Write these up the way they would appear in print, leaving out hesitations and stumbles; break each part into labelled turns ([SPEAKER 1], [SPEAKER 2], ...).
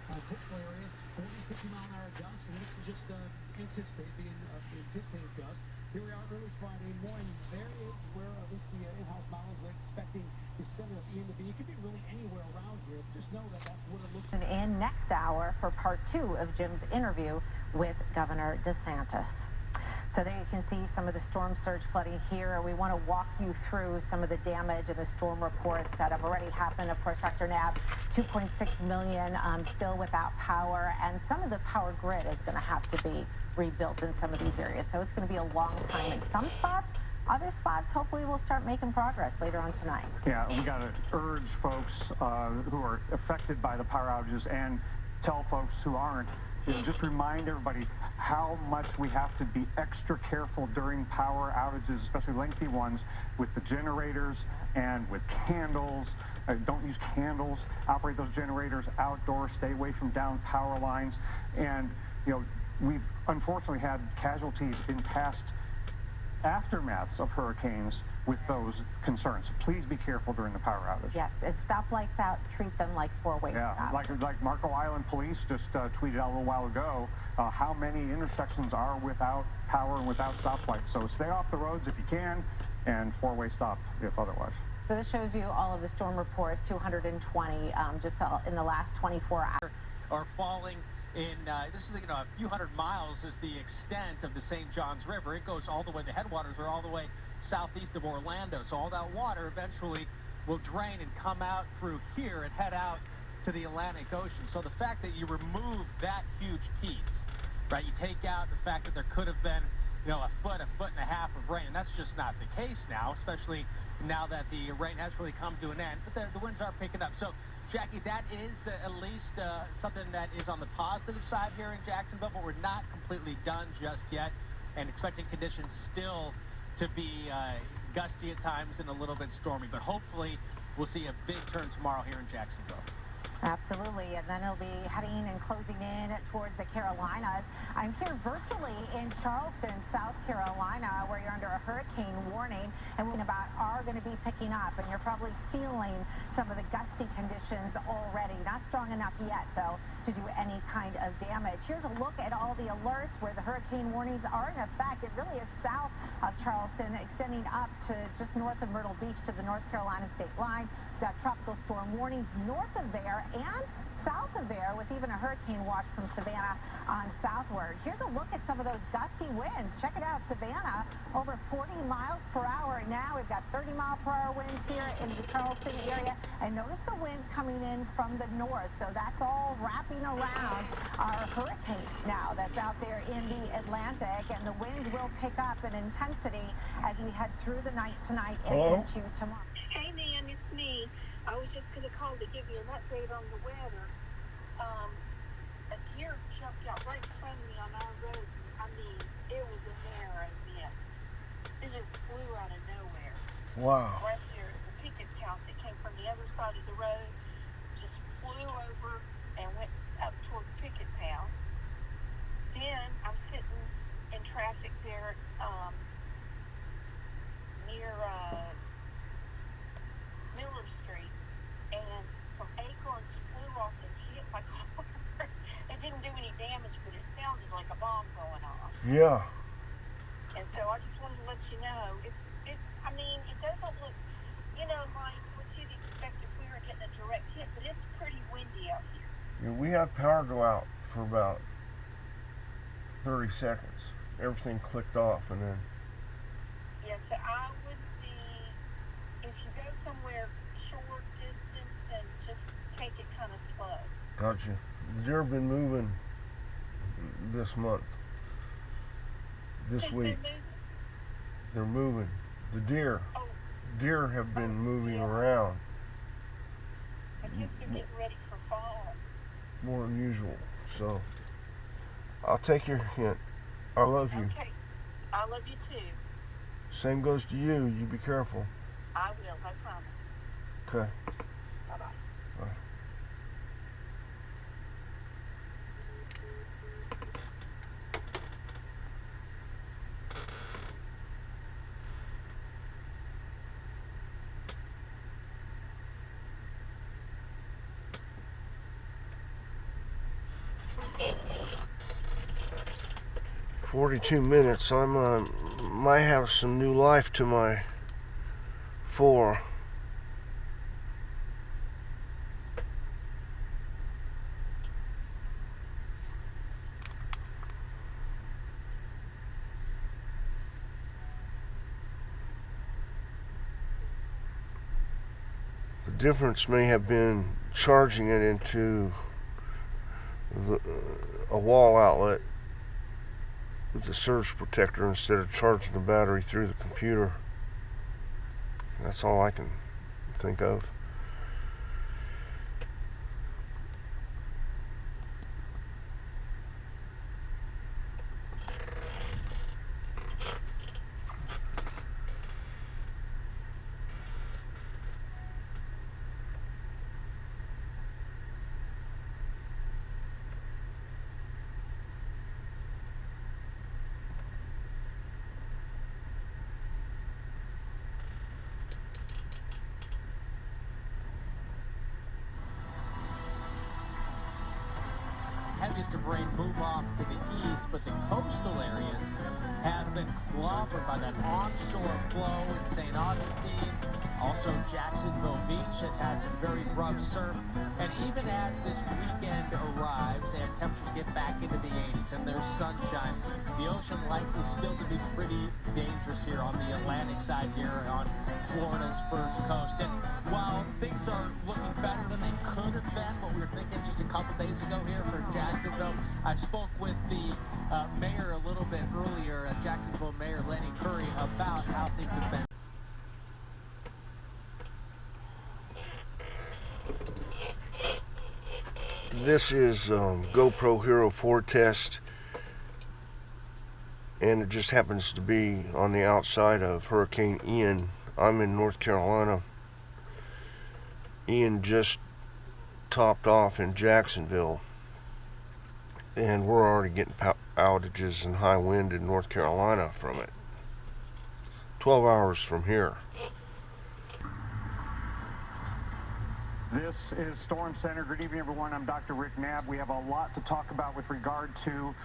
[SPEAKER 1] coastal areas, 40, 50-mile-an-hour gusts, and this is just anticipated gusts. Here we are early Friday morning. There is where at least the in-house models are expecting the center of Ian to be. It could be really anywhere around here. Just know that that's what it looks like.
[SPEAKER 2] In next hour for part 2 of Jim's interview with Governor DeSantis. So there you can see some of the storm surge flooding here. We want to walk you through some of the damage and the storm reports that have already happened. Of course, Dr. Knapp, 2.6 million still without power, and some of the power grid is going to have to be rebuilt in some of these areas. So it's going to be a long time in some spots. Other spots, hopefully, we'll start making progress later on tonight.
[SPEAKER 3] Yeah, we got to urge folks who are affected by the power outages and tell folks who aren't, just remind everybody how much we have to be extra careful during power outages, especially lengthy ones, with the generators and with candles. Don't use candles. Operate those generators outdoors. Stay away from down power lines. And, you know, we've unfortunately had casualties in past aftermaths of hurricanes with those concerns. So please be careful during the power outage.
[SPEAKER 2] Yes, it's stoplights out, treat them like four-way stops.
[SPEAKER 3] Like Marco Island Police just tweeted out a little while ago how many intersections are without power and without stoplights. So stay off the roads if you can, and four-way stop if otherwise.
[SPEAKER 2] So this shows you all of the storm reports, 220 just in the last 24 hours.
[SPEAKER 4] Are falling in, this is, a few hundred miles is the extent of the St. Johns River. It goes all the way, the headwaters are all the way southeast of Orlando. So all that water eventually will drain and come out through here and head out to the Atlantic Ocean. So the fact that you remove that huge piece, right, you take out the fact that there could have been, a foot and a half of rain. That's just not the case now, especially now that the rain has really come to an end. But the winds are picking up. So, Jackie, that is at least something that is on the positive side here in Jacksonville, but we're not completely done just yet, and expecting conditions still to be gusty at times and a little bit stormy. But hopefully we'll see a big turn tomorrow here in Jacksonville.
[SPEAKER 2] Absolutely, and then it'll be heading and closing in towards the Carolinas. I'm here virtually in Charleston, South Carolina, where you're under a hurricane warning, and we are going to be picking up, and you're probably feeling some of the gusty conditions already. Not strong enough yet, though, to do any kind of damage. Here's a look at all the alerts where the hurricane warnings are in effect. It really is south of Charleston, extending up to just north of Myrtle Beach to the North Carolina state line. We've got tropical storm warnings north of there and south of there, with even a hurricane watch from Savannah on southward. Here's a look at some of those gusty winds. Check it out, Savannah, over 40 miles per hour. Now we've got 30-mile-per-hour winds here in the Charleston area. And notice the winds coming in from the north. So that's all wrapping around our hurricane now that's out there in the Atlantic. And the winds will pick up in intensity as we head through the night tonight and into tomorrow.
[SPEAKER 5] Hey, man, it's me. I was just going to call to give you an update on the weather. A deer jumped out right in front of me on our road. I mean, it was a narrow miss. It just flew out of nowhere.
[SPEAKER 6] Wow.
[SPEAKER 5] Right there at the Pickett's house. It came from the other side of the road, just flew over and went up toward the Pickett's house. Then I'm sitting in traffic there near Miller Street, and some acorns flew off and hit my car. It didn't do any damage, but it sounded like a bomb going off.
[SPEAKER 6] Yeah.
[SPEAKER 5] And so I just wanted to let you know, it doesn't look, like what you'd expect if we were getting a direct hit, but it's pretty windy out here.
[SPEAKER 6] Yeah, we had power go out for about 30 seconds. Everything clicked off, and then...
[SPEAKER 5] Yeah, so I would be, if you go somewhere short distance, and just take it kind of slow.
[SPEAKER 6] Gotcha. The deer have been moving this month. This week. They're moving. The deer.
[SPEAKER 5] Oh.
[SPEAKER 6] Deer have been moving around.
[SPEAKER 5] I guess they're getting ready for fall.
[SPEAKER 6] More than usual. So, I'll take your hint. I love you.
[SPEAKER 5] Okay. I love you too.
[SPEAKER 6] Same goes to you. You be careful.
[SPEAKER 5] I will, I promise.
[SPEAKER 6] Okay.
[SPEAKER 5] Bye-bye.
[SPEAKER 6] Bye. 42 minutes. I might have some new life to my 4. The difference may have been charging it into a wall outlet with the surge protector instead of charging the battery through the computer. That's all I can think of.
[SPEAKER 4] Heaviest of rain move off to the east, but the coastal areas have been clobbered by that onshore flow in St. Augustine. Also, Jacksonville Beach has had some very rough surf. And even as this weekend arrives and temperatures get back into the 80s and there's sunshine, the ocean likely still to be pretty dangerous here on the Atlantic side here on Florida's first coast. And while things are looking better than they could have been, what we were thinking just a couple days ago here for Jacksonville, I spoke with the mayor a little bit earlier, Jacksonville Mayor Lenny Curry, about how things have been.
[SPEAKER 6] This is GoPro Hero 4 test, and it just happens to be on the outside of Hurricane Ian. I'm in North Carolina. Ian just topped off in Jacksonville, and we're already getting outages and high wind in North Carolina from it. 12 hours from here.
[SPEAKER 3] This is Storm Center. Good evening, everyone. I'm Dr. Rick Knabb. We have a lot to talk about with regard to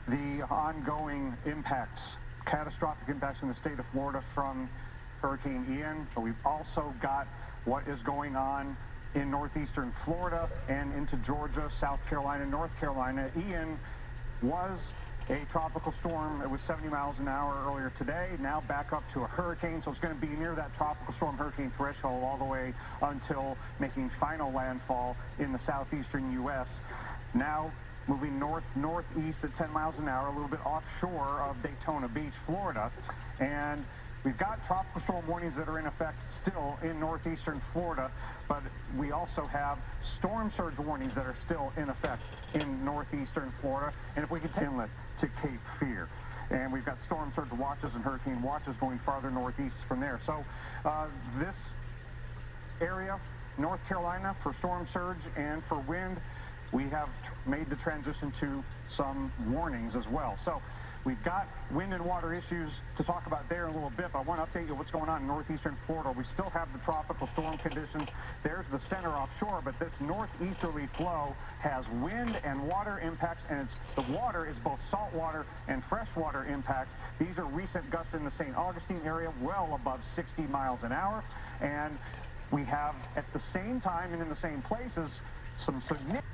[SPEAKER 3] the ongoing impacts, catastrophic impacts in the state of Florida from Hurricane Ian. But we've also got what is going on in northeastern Florida and into Georgia, South Carolina, North Carolina. Ian was a tropical storm. It was 70 miles an hour earlier today, now back up to a hurricane, so it's going to be near that tropical storm hurricane threshold all the way until making final landfall in the southeastern U.S. Now moving northeast at 10 miles an hour, a little bit offshore of Daytona Beach, Florida. And we've got tropical storm warnings that are in effect still in northeastern Florida, but we also have storm surge warnings that are still in effect in northeastern Florida. And if we could take inlet to Cape Fear. And we've got storm surge watches and hurricane watches going farther northeast from there. So this area, North Carolina, for storm surge and for wind, we have made the transition to some warnings as well. So we've got wind and water issues to talk about there in a little bit, but I want to update you what's going on in northeastern Florida. We still have the tropical storm conditions. There's the center offshore, but this northeasterly flow has wind and water impacts, and the water is both saltwater and freshwater impacts. These are recent gusts in the St. Augustine area, well above 60 miles an hour. And we have, at the same time and in the same places, some significant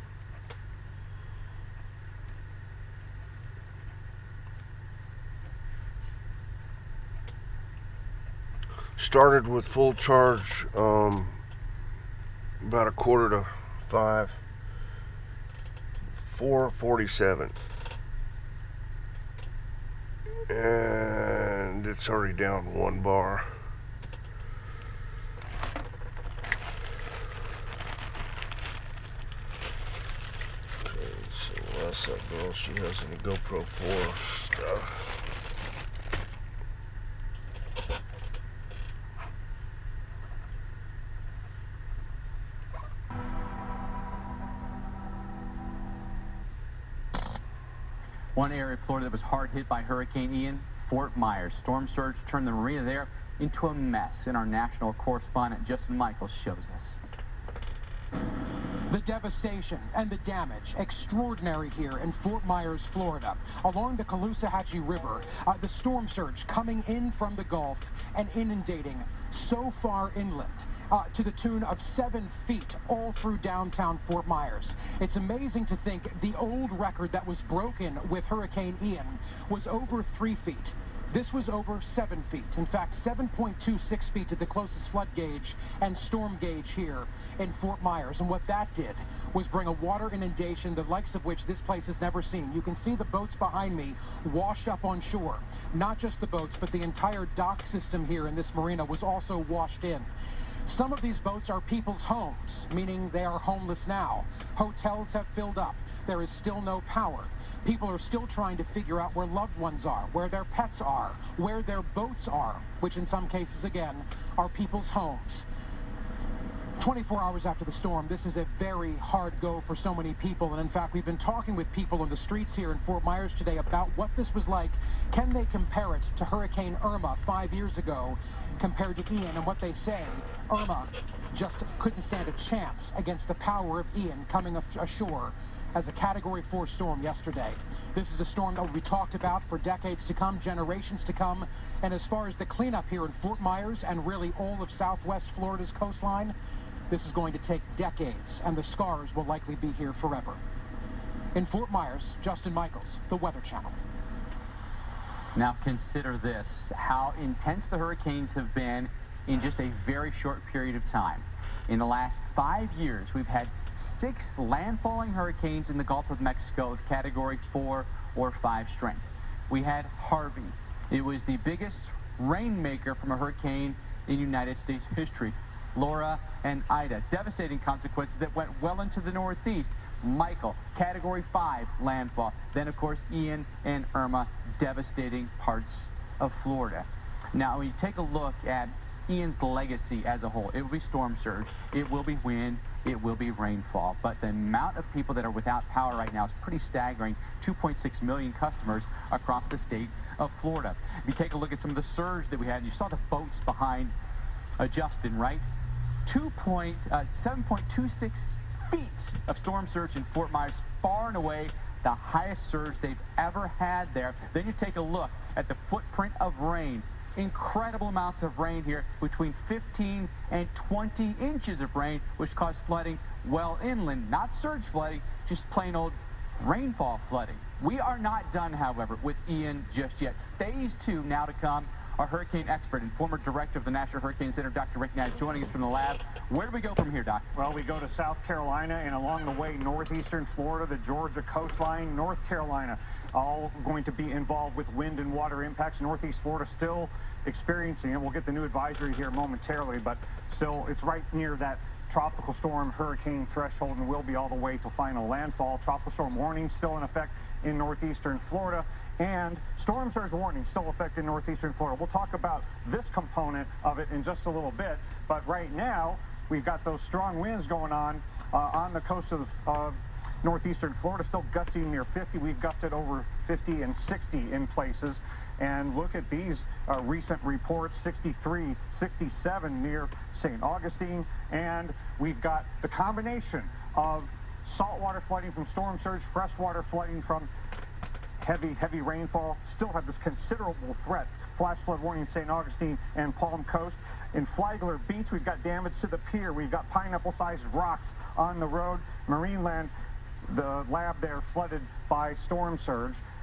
[SPEAKER 6] started with full charge about 4:45, 4:47, and it's already down 1 bar. Okay, so that's that girl. She has any GoPro 4 stuff.
[SPEAKER 7] One area of Florida that was hard hit by Hurricane Ian, Fort Myers. Storm surge turned the marina there into a mess, and our national correspondent Justin Michaels shows us.
[SPEAKER 8] The devastation and the damage, extraordinary here in Fort Myers, Florida. Along the Caloosahatchee River, the storm surge coming in from the Gulf and inundating so far inland. To the tune of 7 feet all through downtown Fort Myers. It's amazing to think the old record that was broken with Hurricane Ian was over 3 feet. This was over 7 feet. In fact, 7.26 feet to the closest flood gauge and storm gauge here in Fort Myers. And what that did was bring a water inundation, the likes of which this place has never seen. You can see the boats behind me washed up on shore. Not just the boats, but the entire dock system here in this marina was also washed in. Some of these boats are people's homes, meaning they are homeless now. Hotels have filled up. There is still no power. People are still trying to figure out where loved ones are, where their pets are, where their boats are, which in some cases, again, are people's homes. 24 hours after the storm, this is a very hard go for so many people. And in fact, we've been talking with people on the streets here in Fort Myers today about what this was like. Can they compare it to Hurricane Irma 5 years ago compared to Ian? And what they say, Irma just couldn't stand a chance against the power of Ian coming ashore as a Category 4 storm yesterday. This is a storm that will be talked about for decades to come, generations to come. And as far as the cleanup here in Fort Myers and really all of Southwest Florida's coastline, this is going to take decades, and the scars will likely be here forever. In Fort Myers, Justin Michaels, the Weather Channel.
[SPEAKER 7] Now consider this, how intense the hurricanes have been in just a very short period of time. In the last 5 years, we've had 6 landfalling hurricanes in the Gulf of Mexico of Category 4 or 5 strength. We had Harvey. It was the biggest rainmaker from a hurricane in United States history. Laura and Ida, devastating consequences that went well into the Northeast. Michael, Category 5 landfall. Then, of course, Ian and Irma, devastating parts of Florida. Now, when you take a look at Ian's legacy as a whole, it will be storm surge, it will be wind, it will be rainfall. But the amount of people that are without power right now is pretty staggering. 2.6 million customers across the state of Florida. If you take a look at some of the surge that we had, you saw the boats behind Justin, right? 7.26 feet of storm surge in Fort Myers, far and away the highest surge they've ever had there. Then you take a look at the footprint of rain. Incredible amounts of rain here, between 15 and 20 inches of rain, which caused flooding well inland. Not surge flooding, just plain old rainfall flooding. We are not done, however, with Ian just yet. Phase 2 now to come. Our hurricane expert and former director of the National Hurricane Center, Dr. Rick Knapp, joining us from the lab. Where do we go from here, Doc?
[SPEAKER 3] Well, we go to South Carolina and along the way, northeastern Florida, the Georgia coastline, North Carolina, all going to be involved with wind and water impacts. Northeast Florida still experiencing it. We'll get the new advisory here momentarily, but still it's right near that tropical storm hurricane threshold and will be all the way to final landfall. Tropical storm warning still in effect in northeastern Florida, and storm surge warning still affecting northeastern Florida. We'll talk about this component of it in just a little bit, but right now we've got those strong winds going on the coast of northeastern Florida, still gusting near 50. We've gusted over 50 and 60 in places. And look at these recent reports, 63, 67 near St. Augustine. And we've got the combination of saltwater flooding from storm surge, freshwater flooding from heavy rainfall. Still have this considerable threat. Flash flood warning in St. Augustine and Palm Coast. In Flagler Beach, we've got damage to the pier. We've got pineapple-sized rocks on the road. Marineland, the lab there flooded by storm surge.